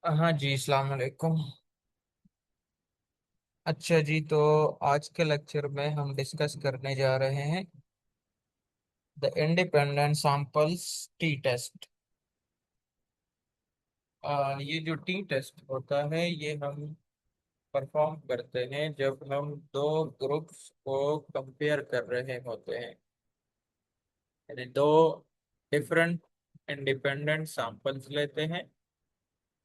हाँ जी, अस्सलाम वालेकुम। अच्छा जी, तो आज के लेक्चर में हम डिस्कस करने जा रहे हैं the independent samples t test. ये जो टी टेस्ट होता है ये हम परफॉर्म करते हैं जब हम दो ग्रुप्स को कंपेयर कर रहे होते हैं, यानी दो डिफरेंट इंडिपेंडेंट सैंपल्स लेते हैं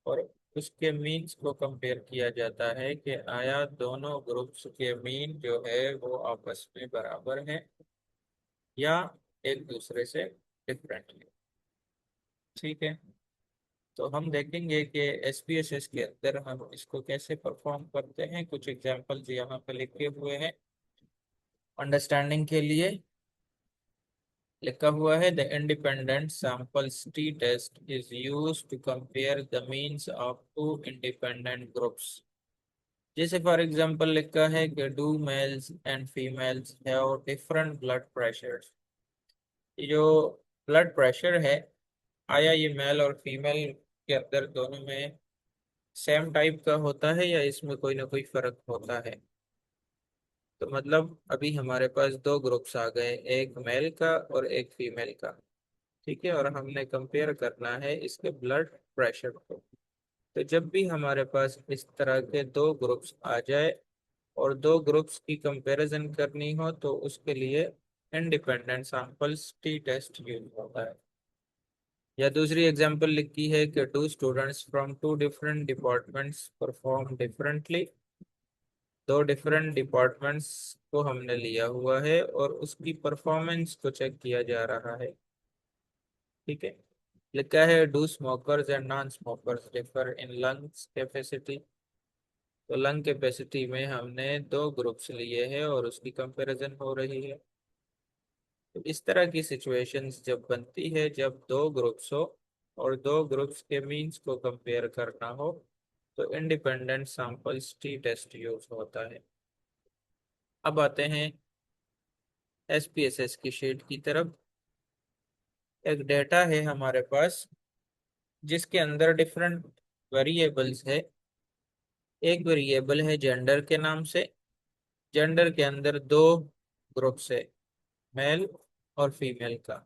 और उसके मीन्स को कंपेयर किया जाता है कि आया दोनों ग्रुप्स के मीन जो है वो आपस में बराबर है या एक दूसरे से डिफरेंट है। ठीक है, तो हम देखेंगे कि एसपीएसएस के अंदर हम इसको कैसे परफॉर्म करते हैं। कुछ एग्जांपल्स यहाँ पे लिखे हुए हैं अंडरस्टैंडिंग के लिए। लिखा हुआ है the independent samples t test is used to compare the means of two independent groups. जैसे फॉर एग्जांपल लिखा है कि do males and females have different blood pressures. ये जो ब्लड प्रेशर है, आया ये मेल और फीमेल के अंदर दोनों में सेम टाइप का होता है या इसमें कोई ना कोई फर्क होता है। तो मतलब अभी हमारे पास दो ग्रुप्स आ गए, एक मेल का और एक फीमेल का। ठीक है, और हमने कंपेयर करना है इसके ब्लड प्रेशर को। तो जब भी हमारे पास इस तरह के दो ग्रुप्स आ जाए और दो ग्रुप्स की कंपैरिजन करनी हो तो उसके लिए independent samples t test use होता है। या दूसरी एग्जांपल लिखी है कि two students from two different departments perform differently. दो डिफरेंट डिपार्टमेंट्स को हमने लिया हुआ है और उसकी परफॉर्मेंस को चेक किया जा रहा है। ठीक है, लिखा है do smokers and non smokers differ in lungs capacity. तो लंग कैपेसिटी में हमने दो ग्रुप्स लिए हैं और उसकी कंपैरिजन हो रही है। तो इस तरह की सिचुएशंस जब बनती है जब दो ग्रुप्स हो और दो ग्रुप्स के मीन्स को कंपेयर करना हो तो independent samples t test use होता है। अब आते हैं एसपीएसएस की शीट की तरफ। एक डेटा है हमारे पास जिसके अंदर डिफरेंट वेरिएबल्स है। एक वेरिएबल है जेंडर के नाम से। जेंडर के अंदर दो ग्रुप्स है, मेल और फीमेल का।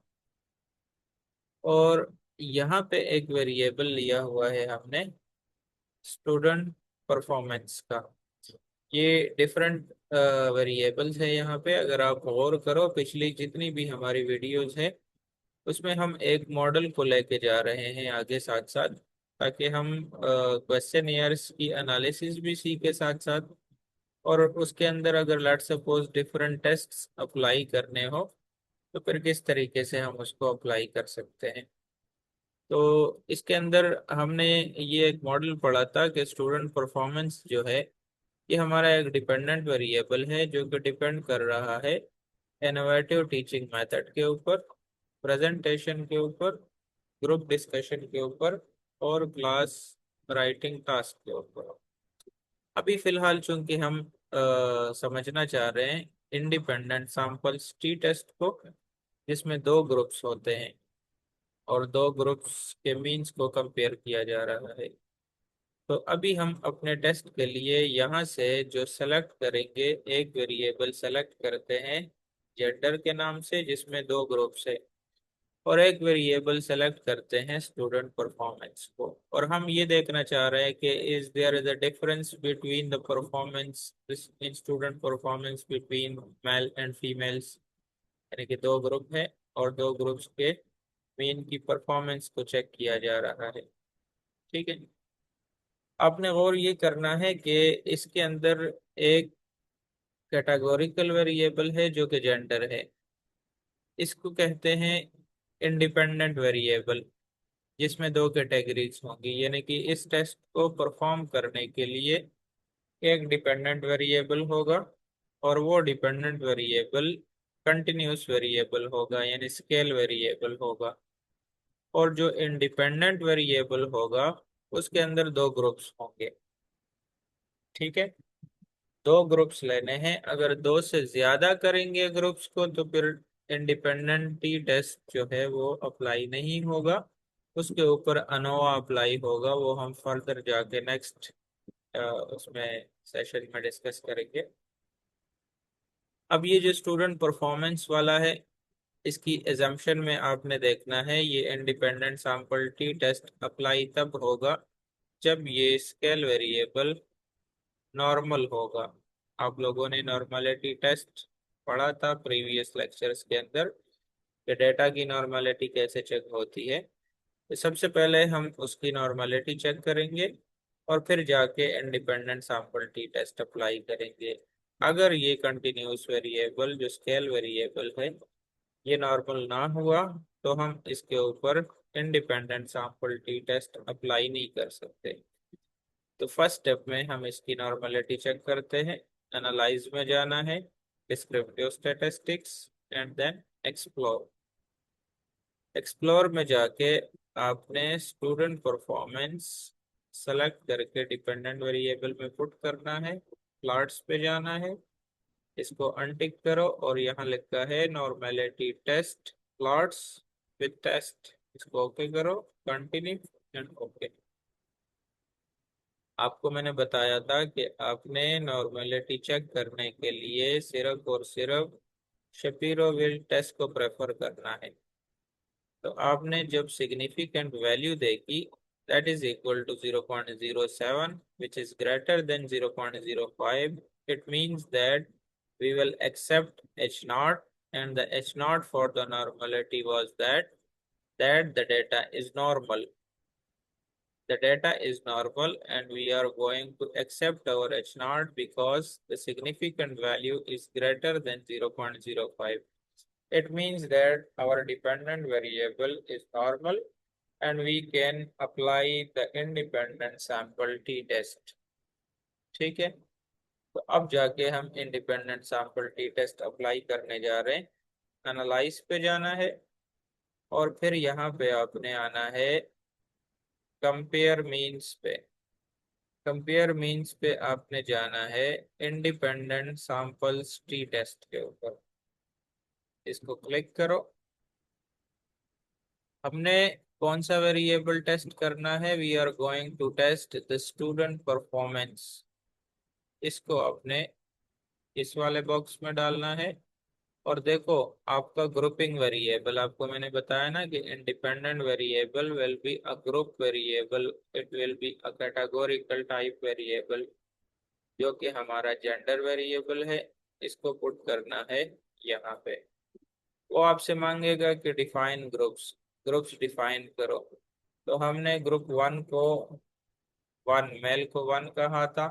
और यहाँ पे एक वेरिएबल लिया हुआ है हमने स्टूडेंट परफॉर्मेंस का। ये डिफरेंट वेरिएबल्स है यहाँ पे। अगर आप गौर करो पिछली जितनी भी हमारी वीडियोस है उसमें हम एक मॉडल को लेके जा रहे हैं आगे साथ साथ, ताकि हम क्वेश्चन ईयर्स की एनालिसिस भी सीखे साथ साथ। और उसके अंदर अगर let suppose different tests apply करने हो तो फिर किस तरीके से हम उसको अप्लाई कर सकते हैं। तो इसके अंदर हमने ये एक मॉडल पढ़ा था कि स्टूडेंट परफॉर्मेंस जो है ये हमारा एक डिपेंडेंट वेरिएबल है जो कि डिपेंड कर रहा है इनोवेटिव टीचिंग मेथड के ऊपर, प्रेजेंटेशन के ऊपर, ग्रुप डिस्कशन के ऊपर और क्लास राइटिंग टास्क के ऊपर। अभी फिलहाल चूंकि हम समझना चाह रहे हैं इंडिपेंडेंट सैंपल्स टी टेस्ट को जिसमें दो ग्रुप्स होते हैं और दो ग्रुप्स के मीन्स को कंपेयर किया जा रहा है। तो अभी हम अपने टेस्ट के लिए यहाँ से जो सेलेक्ट करेंगे, एक वेरिएबल सेलेक्ट करते हैं जेंडर के नाम से जिसमें दो ग्रुप्स है, और एक वेरिएबल सेलेक्ट करते हैं स्टूडेंट परफॉर्मेंस को। और हम ये देखना चाह रहे हैं कि is there is a difference between the performance in student performance between male and females. यानी कि दो ग्रुप है और दो ग्रुप्स के मीन की परफॉर्मेंस को चेक किया जा रहा है। ठीक है, आपने गौर ये करना है कि इसके अंदर एक कैटेगोरिकल वेरिएबल है जो कि जेंडर है। इसको कहते हैं इंडिपेंडेंट वेरिएबल जिसमें दो कैटेगरीज होंगी। यानी कि इस टेस्ट को परफॉर्म करने के लिए एक डिपेंडेंट वेरिएबल होगा और वो डिपेंडेंट वेरिएबल कंटिन्यूस वेरिएबल होगा यानी स्केल वेरिएबल होगा। और जो इंडिपेंडेंट वेरिएबल होगा उसके अंदर दो ग्रुप्स होंगे। ठीक है, दो ग्रुप्स लेने हैं। अगर दो से ज्यादा करेंगे ग्रुप्स को तो फिर इंडिपेंडेंट टी टेस्ट जो है वो अप्लाई नहीं होगा। उसके ऊपर अनोवा अप्लाई होगा, वो हम फर्दर जाके नेक्स्ट उसमें सेशन में डिस्कस करेंगे। अब ये जो स्टूडेंट परफॉर्मेंस वाला है, इसकी एजम्पशन में आपने देखना है ये independent sample T test apply तब होगा जब ये स्केल वेरिएबल नॉर्मल होगा। आप लोगों ने नॉर्मलिटी टेस्ट पढ़ा था प्रीवियस लेक्चर्स के अंदर कि डेटा की नॉर्मलिटी कैसे चेक होती है। तो सबसे पहले हम उसकी नॉर्मलिटी चेक करेंगे और फिर जाके independent sample T test apply करेंगे। अगर ये कंटिन्यूस वेरिएबल जो स्केल वेरिएबल है ये नॉर्मल ना हुआ तो हम इसके ऊपर independent sample T test apply नहीं कर सकते। तो फर्स्ट स्टेप में हम इसकी नॉर्मलिटी चेक करते हैं। एनालाइज में जाना है, descriptive statistics and then explore. Explore में जाके आपने स्टूडेंट परफॉर्मेंस सेलेक्ट करके डिपेंडेंट वेरिएबल में पुट करना है। प्लॉट्स पे जाना है, इसको अनटिक करो और यहाँ लिखा है normality test plots with test, इसको ओके करो, कंटिन्यू एंड ओके। आपको मैंने बताया था कि आपने नॉर्मेलिटी चेक करने के लिए सिर्फ और सिर्फ शपीरो विल टेस्ट को प्रेफर करना है। तो आपने जब सिग्निफिकेंट वैल्यू देखी that is equal to 0.07 which is greater than 0.05, it means that we will accept H naught, and the H naught for the normality was that the data is normal. The data is normal and we are going to accept our H naught because the significant value is greater than 0.05. It means that our dependent variable is normal and we can apply the independent sample t test। ठीक है, तो अब जाके हम independent sample T test apply करने जा रहे हैं। एनालाइज पे जाना है और फिर यहाँ पे आपने आना है कंपेयर मीन्स पे। कंपेयर मीन्स पे आपने जाना है इंडिपेंडेंट सैंपल्स टी टेस्ट के ऊपर, इसको क्लिक करो। हमने कौन सा वेरिएबल टेस्ट करना है? We are going to test the student performance. इसको आपने इस वाले बॉक्स में डालना है। और देखो, आपका ग्रुपिंग वेरिएबल, आपको मैंने बताया ना कि independent variable will be a group variable, it will be a categorical type variable, जो कि हमारा जेंडर वेरिएबल है। इसको पुट करना है यहाँ पे। वो आपसे मांगेगा कि डिफाइन ग्रुप्स, ग्रुप्स डिफाइन करो। तो हमने ग्रुप वन को वन, मेल को वन कहा था,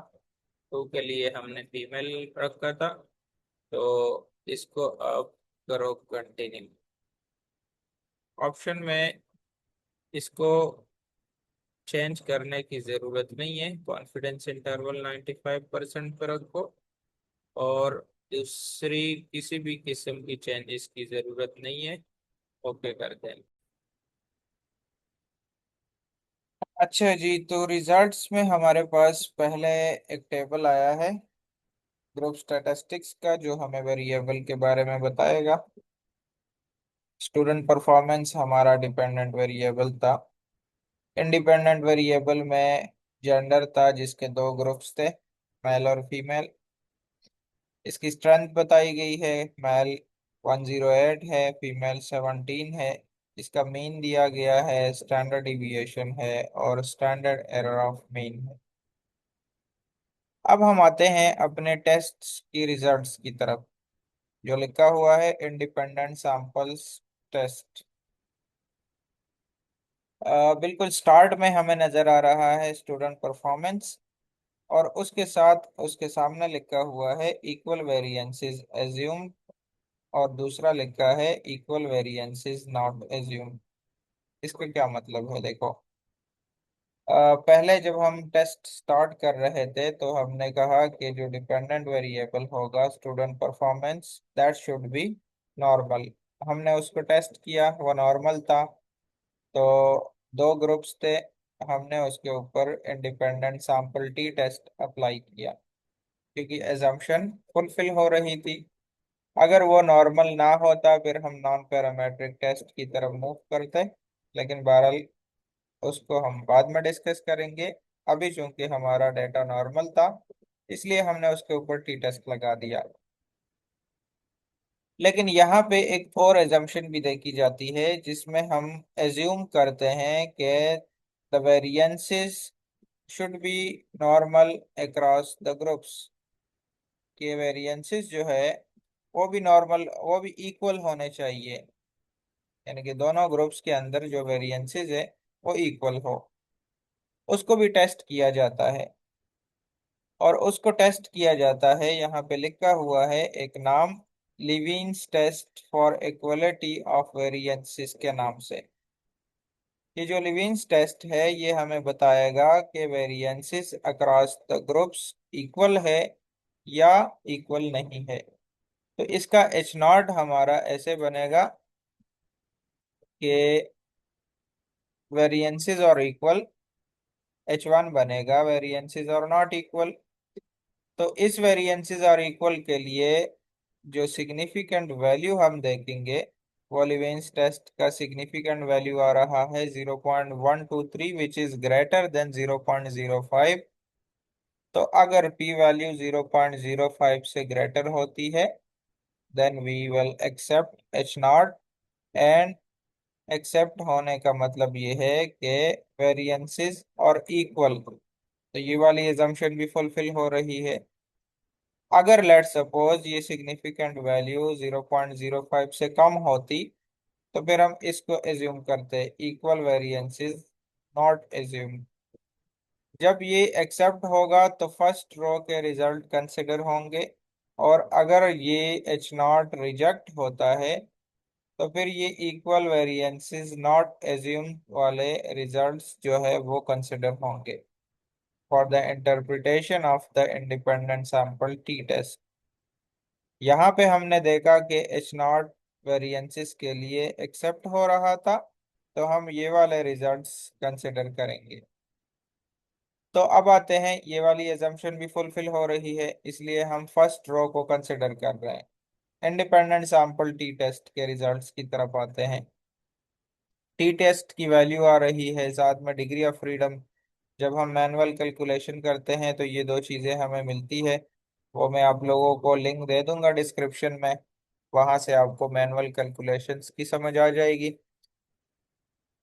टू के लिए हमने फीमेल रखा था। तो इसको अब करो कंटिन्यू। ऑप्शन में इसको चेंज करने की ज़रूरत नहीं है, कॉन्फिडेंस इंटरवल 95% पर रखो। और दूसरी किसी भी किस्म की चेंजेस की ज़रूरत नहीं है, ओके कर दें। अच्छा जी, तो रिजल्ट्स में हमारे पास पहले एक टेबल आया है ग्रुप स्टैटिस्टिक्स का, जो हमें वेरिएबल के बारे में बताएगा। स्टूडेंट परफॉर्मेंस हमारा डिपेंडेंट वेरिएबल था। इंडिपेंडेंट वेरिएबल में जेंडर था जिसके दो ग्रुप्स थे, मेल और फीमेल। इसकी स्ट्रेंथ बताई गई है, मेल 108 है, फीमेल 17 है। इसका मीन दिया गया है, स्टैंडर्ड डिविएशन है और स्टैंडर्ड एरर ऑफ मीन है। अब हम आते हैं अपने टेस्ट की रिजल्ट्स की तरफ, जो लिखा हुआ है इंडिपेंडेंट सैंपल्स टेस्ट। बिल्कुल स्टार्ट में हमें नजर आ रहा है स्टूडेंट परफॉर्मेंस, और उसके साथ उसके सामने लिखा हुआ है इक्वल वेरिएंसेस एज्यूम, और दूसरा लिखा है इक्वल वेरिएंसेस नॉट एज्यूम। इसका क्या मतलब है? देखो, पहले जब हम टेस्ट स्टार्ट कर रहे थे तो हमने कहा कि जो डिपेंडेंट वेरिएबल होगा student performance, that should be normal. हमने उसको टेस्ट किया, वो नॉर्मल था। तो दो ग्रुप्स थे, हमने उसके ऊपर independent sample T test apply किया क्योंकि एजम्पशन फुलफिल हो रही थी। अगर वो नॉर्मल ना होता फिर हम नॉन पैरामेट्रिक टेस्ट की तरफ मूव करते, लेकिन बहरहाल उसको हम बाद में डिस्कस करेंगे। अभी चूंकि हमारा डेटा नॉर्मल था, इसलिए हमने उसके ऊपर टी टेस्ट लगा दिया। लेकिन यहाँ पे एक और एजम्पशन भी देखी जाती है, जिसमें हम एज्यूम करते हैं कि the variances should be normal across the groups. के वेरिएंसेस जो है वो भी नॉर्मल, वो भी इक्वल होने चाहिए, यानी कि दोनों ग्रुप्स के अंदर जो वेरिएंसेस है वो इक्वल हो। उसको भी टेस्ट किया जाता है, और उसको टेस्ट किया जाता है, यहाँ पे लिखा हुआ है एक नाम, Levene's test for equality of variances के नाम से। ये जो लिविन्स टेस्ट है ये हमें बताएगा कि variances across the groups equal है या इक्वल नहीं है। तो इसका एच नॉट हमारा ऐसे बनेगा कि वेरिएंसेस और इक्वल, एच वन बनेगा वेरिएंसेस और नॉट इक्वल। तो इस वेरिएंसेस और इक्वल के लिए जो सिग्निफिकेंट वैल्यू हम देखेंगे, वो लिवेंस टेस्ट का सिग्निफिकेंट वैल्यू आ रहा है 0.123, विच इज ग्रेटर देन 0.05। तो अगर पी वैल्यू 0.05 से ग्रेटर होती है, then we will accept H naught. And accept होने का मतलब ये है कि वेरिएंसेस और इक्वल, तो ये वाली एजम्पशन भी फुलफिल हो रही है। अगर लेट सपोज ये सिग्निफिकेंट वैल्यू 0.05 से कम होती, तो फिर हम इसको एज्यूम करते इक्वल वेरिएंसेस नॉट एज्यूम। जब ये एक्सेप्ट होगा तो फर्स्ट रो के रिजल्ट कंसिडर होंगे, और अगर ये एच नॉट रिजेक्ट होता है तो फिर ये इक्वल वेरिएंसेस नॉट एज्यूम वाले रिजल्ट्स जो है वो कंसिडर होंगे for the interpretation of the independent sample T test. यहाँ पे हमने देखा कि एच नॉट वेरिएंसेस के लिए एक्सेप्ट हो रहा था, तो हम ये वाले रिजल्ट्स कंसिडर करेंगे। तो अब आते हैं, ये वाली एजम्पशन भी फुलफिल हो रही है, इसलिए हम फर्स्ट रो को कंसिडर कर रहे हैं। इंडिपेंडेंट सैंपल टी टेस्ट के रिजल्ट्स की तरफ आते हैं। टी टेस्ट की वैल्यू आ रही है, साथ में डिग्री ऑफ फ्रीडम। जब हम मैनुअल कैलकुलेशन करते हैं तो ये दो चीज़ें हमें मिलती है। वो मैं आप लोगों को लिंक दे दूंगा डिस्क्रिप्शन में, वहां से आपको मैनुअल कैलकुलेशंस की समझ आ जाएगी।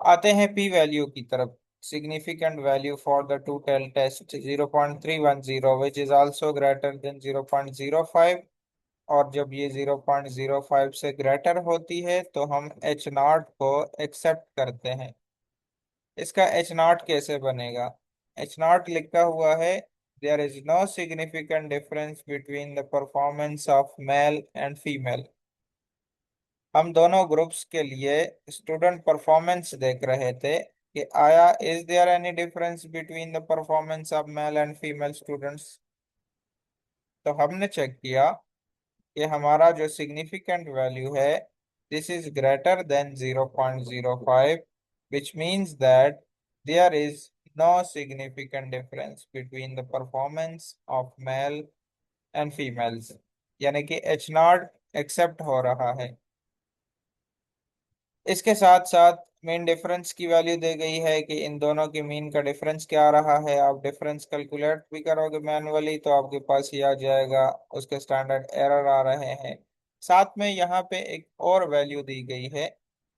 आते हैं पी वैल्यू की तरफ। Significant value for the two tail test 0.310, which is also greater than 0.05। और जब ये 0.05 से ग्रेटर होती है तो हम एच नॉट को एक्सेप्ट करते हैं। इसका एच नॉट कैसे बनेगा? एच नॉट लिखा हुआ है, there is no significant difference between the performance of male and female. हम दोनों ग्रुप्स के लिए स्टूडेंट परफॉर्मेंस देख रहे थे कि आया is there any difference between the performance of male and female students. तो हमने चेक किया कि हमारा जो सिग्निफिकेंट वैल्यू है, this is greater than 0.05, which means that there is no significant difference between the performance of male and females, यानी कि H not accept हो रहा है। इसके साथ साथ मीन डिफरेंस की वैल्यू दी गई है कि इन दोनों के मीन का डिफरेंस क्या आ रहा है। आप डिफरेंस कैलकुलेट भी करोगे मैनुअली तो आपके पास ही आ जाएगा, उसके स्टैंडर्ड एरर आ रहे हैं। साथ में यहाँ पे एक और वैल्यू दी गई है,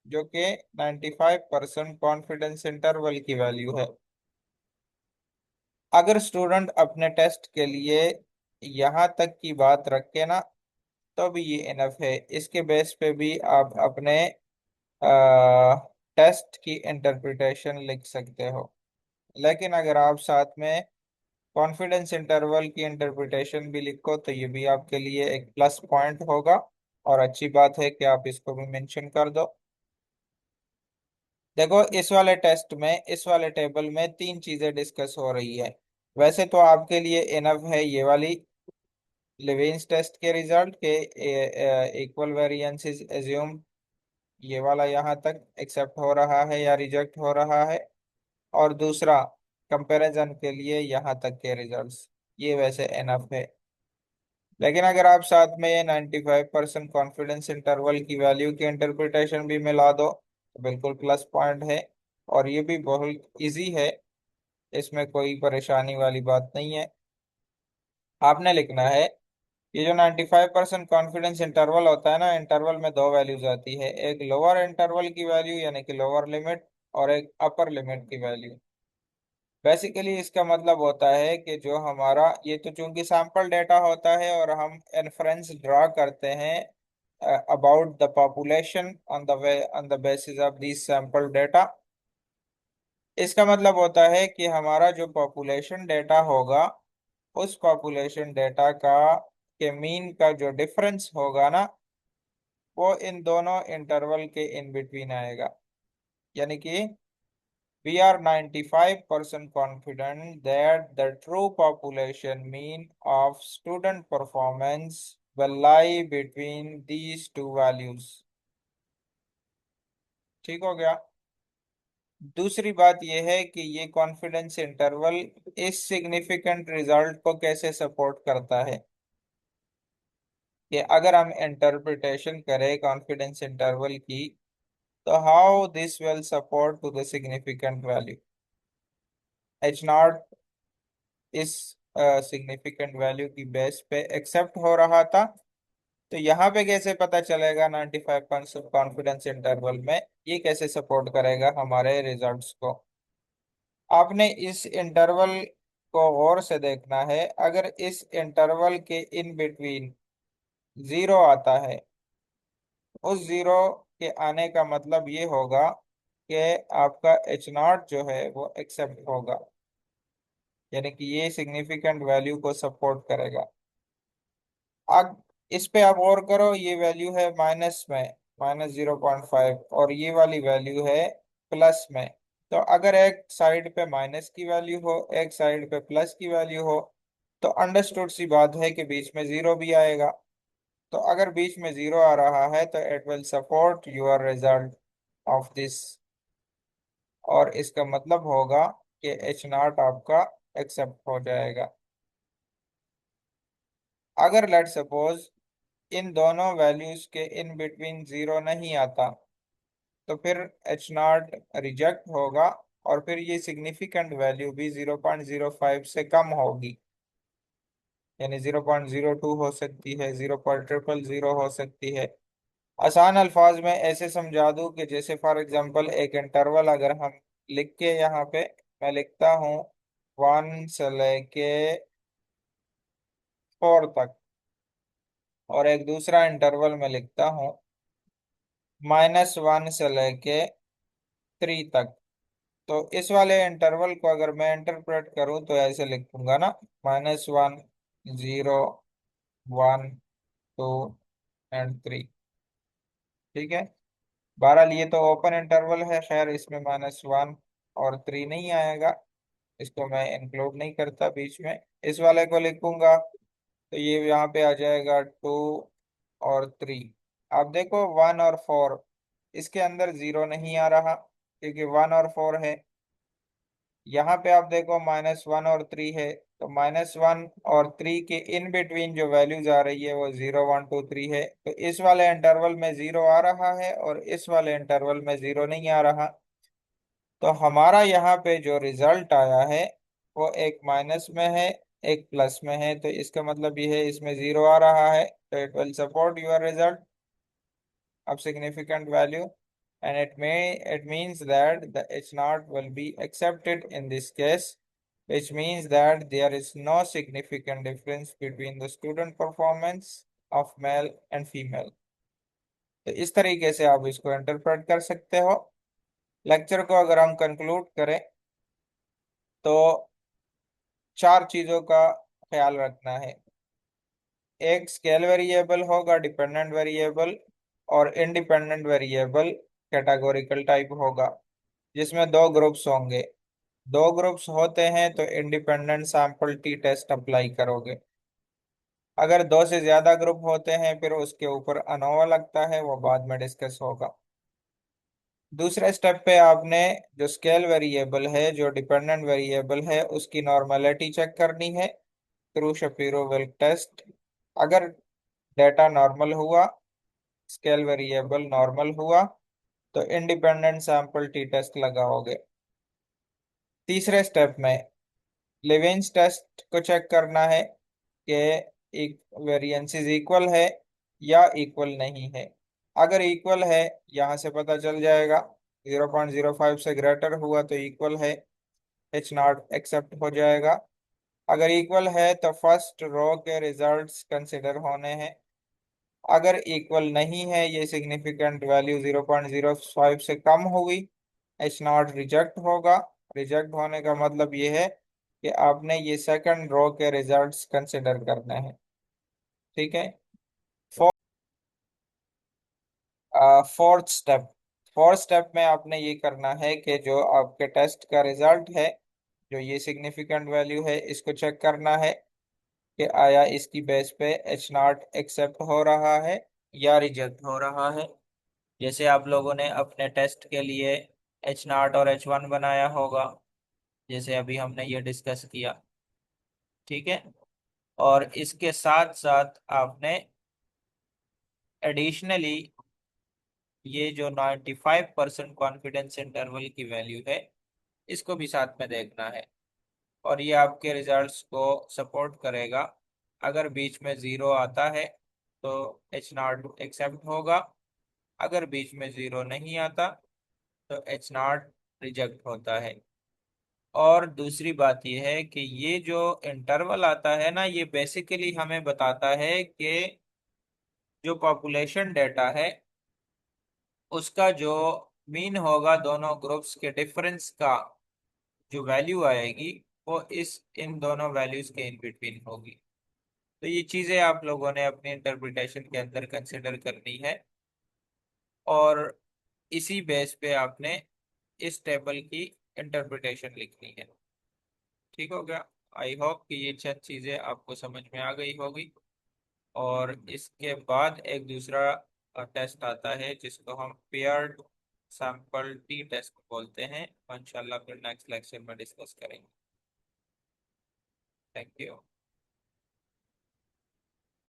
जो कि 95% कॉन्फिडेंस इंटरवल की वैल्यू है। अगर स्टूडेंट अपने टेस्ट के लिए यहाँ तक की बात रखे ना, तो भी ये इनफ है। इसके बेस पे भी आप अपने टेस्ट की इंटरप्रिटेशन लिख सकते हो। लेकिन अगर आप साथ में कॉन्फिडेंस इंटरवल की इंटरप्रिटेशन भी लिखो तो ये भी आपके लिए एक प्लस पॉइंट होगा, और अच्छी बात है कि आप इसको भी मेंशन कर दो। देखो, इस वाले टेस्ट में, इस वाले टेबल में तीन चीजें डिस्कस हो रही है। वैसे तो आपके लिए इनफ है ये वाली लिवेंस टेस्ट के रिजल्ट के इक्वल वेरिएंस इज एज्यूम, ये वाला यहाँ तक एक्सेप्ट हो रहा है या रिजेक्ट हो रहा है। और दूसरा, कंपैरिजन के लिए यहाँ तक के रिजल्ट्स, ये वैसे एनफ है। लेकिन अगर आप साथ में ये 95% कॉन्फिडेंस इंटरवल की वैल्यू की इंटरप्रिटेशन भी मिला दो तो बिल्कुल प्लस पॉइंट है। और ये भी बहुत इजी है, इसमें कोई परेशानी वाली बात नहीं है। आपने लिखना है, ये जो 95% कॉन्फिडेंस इंटरवल होता है ना, इंटरवल में दो वैल्यूज आती है, एक लोअर इंटरवल की वैल्यू यानी कि लोअर लिमिट, और एक अपर लिमिट की वैल्यू। बेसिकली इसका मतलब होता है कि जो हमारा ये तो चूंकि सैंपल डेटा होता है और हम इन्फरेंस ड्रा करते हैं about the population on the basis of this sample data. इसका मतलब होता है कि हमारा जो पॉपुलेशन डेटा होगा, उस पॉपुलेशन डेटा का के मीन का जो डिफरेंस होगा ना, वो इन दोनों इंटरवल के इन बिटवीन आएगा। यानी कि we are 95% confident that the true population mean of student performance will lie between these two values। ठीक हो गया। दूसरी बात यह है कि ये कॉन्फिडेंस इंटरवल इस सिग्निफिकेंट रिजल्ट को कैसे सपोर्ट करता है, कि अगर हम इंटरप्रिटेशन करें कॉन्फिडेंस इंटरवल की, तो how this will support to the significant value. H not इस सिग्निफिकेंट वैल्यू की बेस पे एक्सेप्ट हो रहा था, तो यहाँ पे कैसे पता चलेगा 95% कॉन्फिडेंस इंटरवल में ये कैसे सपोर्ट करेगा हमारे रिजल्ट्स को। आपने इस इंटरवल को गौर से देखना है। अगर इस इंटरवल के इन बिटवीन जीरो आता है, उस जीरो के आने का मतलब ये होगा कि आपका एच नॉट जो है वो एक्सेप्ट होगा, यानी कि ये सिग्निफिकेंट वैल्यू को सपोर्ट करेगा। अब इस पे आप और करो, ये वैल्यू है माइनस में, -0.5, और ये वाली वैल्यू है प्लस में। तो अगर एक साइड पे माइनस की वैल्यू हो, एक साइड पे प्लस की वैल्यू हो, तो अंडरस्टूड सी बात है कि बीच में जीरो भी आएगा। तो अगर बीच में जीरो आ रहा है तो it will support your result of this, और इसका मतलब होगा कि एच नॉट आपका एक्सेप्ट हो जाएगा। अगर लेट सपोज इन दोनों वैल्यूज के इन बिटवीन जीरो नहीं आता, तो फिर एच नॉट रिजेक्ट होगा, और फिर ये सिग्निफिकेंट वैल्यू भी 0.05 से कम होगी, यानी 0.02 हो सकती है, 0.000 हो सकती है। आसान अल्फाज में ऐसे समझा दूं कि जैसे फॉर एग्जांपल एक इंटरवल अगर हम लिख के यहाँ पे, मैं लिखता हूँ 1 से लेके 4 तक, और एक दूसरा इंटरवल में लिखता हूँ -1 से लेके 3 तक। तो इस वाले इंटरवल को अगर मैं इंटरप्रेट करूं तो ऐसे लिखूंगा ना, -1, 0, 1, 2 एंड 3। ठीक है। बहरहाल ये तो ओपन इंटरवल है, खैर इसमें -1 और 3 नहीं आएगा, इसको मैं इंक्लूड नहीं करता बीच में। इस वाले को लिखूंगा तो ये यहाँ पे आ जाएगा 2 और 3। अब देखो 1 और 4, इसके अंदर जीरो नहीं आ रहा क्योंकि 1 और 4 है। यहाँ पे आप देखो -1 और 3 है, तो -1 और 3 के इन बिटवीन जो वैल्यूज आ रही है वो 0, 1, 2, 3 है। तो इस वाले इंटरवल में जीरो आ रहा है और इस वाले इंटरवल में जीरो नहीं आ रहा। तो हमारा यहाँ पे जो रिजल्ट आया है वो एक माइनस में है, एक प्लस में है। तो इसका मतलब ये है इसमें जीरो आ रहा है, तो it will support your result of significant value, and it means that the H naught will be accepted in this case, which means that there is no significant difference between the student performance of male and female। तो इस तरीके से आप इसको interpret कर सकते हो। Lecture को अगर हम कंक्लूड करें तो चार चीजों का ख्याल रखना है। एक स्केल वेरिएबल होगा डिपेंडेंट वेरिएबल, और इंडिपेंडेंट वेरिएबल कैटेगोरिकल टाइप होगा, जिसमें दो ग्रुप्स होंगे। दो ग्रुप्स होते हैं तो independent sample T test apply करोगे। अगर दो से ज्यादा ग्रुप होते हैं फिर उसके ऊपर अनोवा लगता है, वो बाद में डिस्कस होगा। दूसरे स्टेप पे आपने जो स्केल वेरिएबल है, जो डिपेंडेंट वेरिएबल है, उसकी नॉर्मलिटी चेक करनी है थ्रू शपीरो विल्क टेस्ट। अगर डेटा नॉर्मल हुआ, स्केल वेरिएबल नॉर्मल हुआ, तो इंडिपेंडेंट सैंपल टी टेस्ट लगाओगे। तीसरे स्टेप में लेवेंस टेस्ट को चेक करना है कि एक वेरिएंसेस इक्वल है या इक्वल नहीं है। अगर इक्वल है, यहाँ से पता चल जाएगा 0.05 से ग्रेटर हुआ तो इक्वल है, एच नॉट एक्सेप्ट हो जाएगा। अगर इक्वल है तो फर्स्ट रो के रिजल्ट्स कंसिडर होने हैं। अगर इक्वल नहीं है, ये सिग्निफिकेंट वैल्यू 0.05 से कम हुई, एच नॉट रिजेक्ट होगा। रिजेक्ट होने का मतलब ये है कि आपने ये सेकंड रो के रिजल्ट्स कंसिडर करने हैं। ठीक है। फोर्थ स्टेप, फोर्थ स्टेप में आपने ये करना है कि जो आपके टेस्ट का रिजल्ट है, जो ये सिग्निफिकेंट वैल्यू है, इसको चेक करना है कि आया इसकी बेस पे एच नॉट एक्सेप्ट हो रहा है या रिजेक्ट हो रहा है। जैसे आप लोगों ने अपने टेस्ट के लिए एच नॉट और एच वन बनाया होगा, जैसे अभी हमने ये डिस्कस किया। ठीक है। और इसके साथ साथ आपने एडिशनली ये जो 95% कॉन्फिडेंस इंटरवल की वैल्यू है, इसको भी साथ में देखना है। और ये आपके रिजल्ट्स को सपोर्ट करेगा। अगर बीच में ज़ीरो आता है तो एच नॉट एक्सेप्ट होगा। अगर बीच में ज़ीरो नहीं आता तो एच नॉट रिजेक्ट होता है। और दूसरी बात यह है कि ये जो इंटरवल आता है ना, ये बेसिकली हमें बताता है कि जो पॉपुलेशन डेटा है उसका जो मीन होगा दोनों ग्रुप्स के डिफरेंस का, जो वैल्यू आएगी वो इस इन दोनों वैल्यूज के इन बिटवीन होगी। तो ये चीजें आप लोगों ने अपनी इंटरप्रिटेशन के अंदर कंसिडर करनी है। और इसी बेस पे आपने इस टेबल की इंटरप्रिटेशन लिखनी है। ठीक हो गया। आई होप कि ये चंद चीजें आपको समझ में आ गई होगी। और इसके बाद एक दूसरा टेस्ट आता है जिसको हम पेयर्ड सैंपल टी टेस्ट बोलते हैं। इंशाल्लाह फिर नेक्स्ट लेक्चर में डिस्कस करेंगे। Thank you.